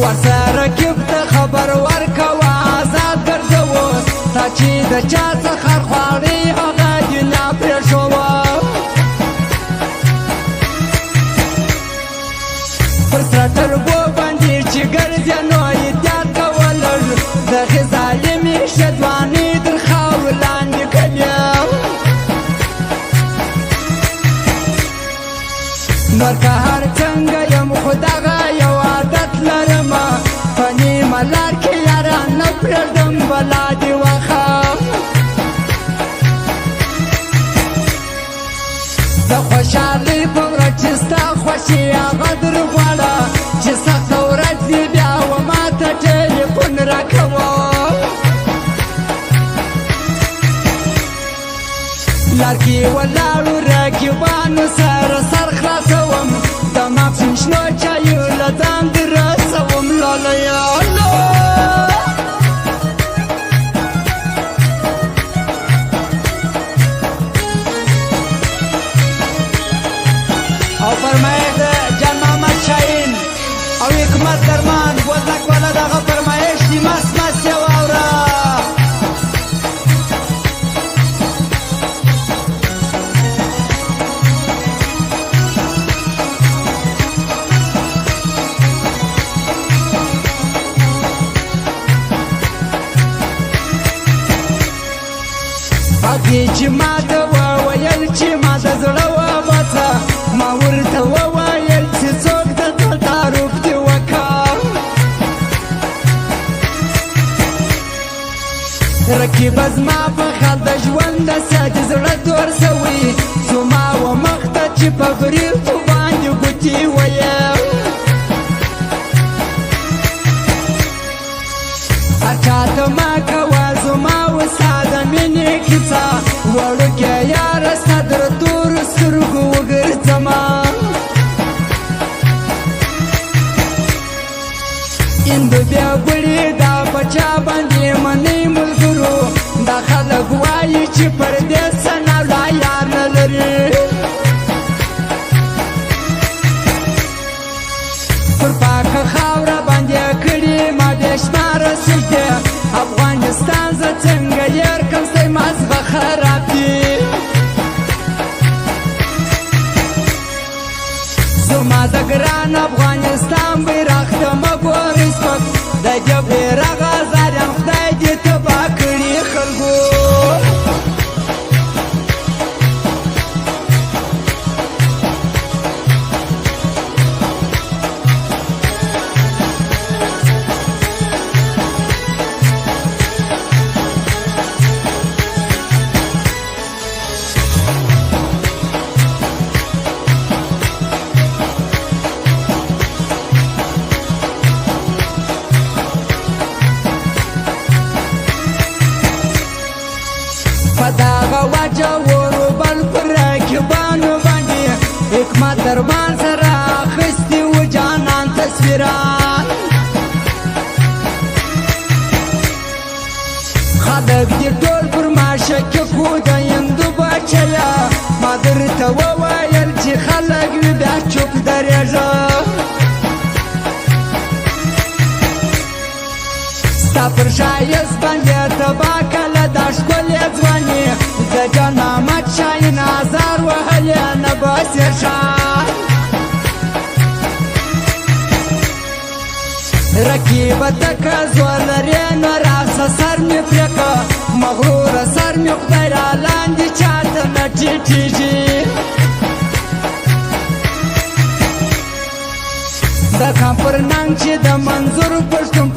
ورسره کیفته خبر ورکوه آزاد ګرځه اوس تا چې د چا څخه خواړې هغه دنیا پرېښوه پر سره ټرګو باندې چې ګرځې نو احتیاط کوه لږ دغې ظالمې ښځوانې تر خاورو لاندې کوي نور که هر څنګه یم خو دغه یو عادت لرمه په نیمه لار کې یاران نه پرېږدم بلا دې وخه د خوشحالۍ په ورځ چې ستا خوښي هغه در غواړه چې سخته ورځ دې بیا و ما ته ټلیفون راکوه لار کې ولاړو رقیبانو سره سر خلاصوم د ماپښین شنو چایو له ځان دې رسوم لالیه او فرمایش د جان محمد شاهین او حکمت درمان بوزلک والا دغه فرمایش دي مست مست یې واوره هغې چې ما ته وویل چې ما د زړه وباسه ما ورته وویل چې څوک د ده تعارف دې وکړه رقیبه زما په خیال د ژونده سه د زړه تور سوی زما و مخ ته چې په بریتو باندې ګوتې ویم هر چا ته مه کوه زما و ستا د مینې کیسه وړوکې یاره ستا در تورو سترګو وګرځمه اندو بیا ګوړې دا په چا باندې منې ملګرو دا خلک وایي چې پردې سنا لا یار نه لري پر پاکه خاوره باندې کړي ما بې شماره سجدې افغانستان زه څنګه یار کم ستی مازغه خراب دي زما د ګران افغانستان بیرغ ته مه ګورئ سپک د دې بیرغ ازاریان خدای دې تباه کړي خلکو په دغه وجه وروبل پر رقیبانو باندې حکمت درمان سره اخیستي و جانان تصویران خلک دې ټول پر ما شکه کړو د هندو بچیه ما درته وویل چې خلک وي بیا چوپ درېږه ستا پر ښایست باندې تباه کله دا ښکلې ځواني د جان محمد شاهین ازار وهلې نه باسې ښار رقیبه ته که زور لرې نو راسه سر مې پرې که مغروره سر مې خدای را لاندې چاته نه ټیټېږي د کام پر ننګ چې د منظور پښتون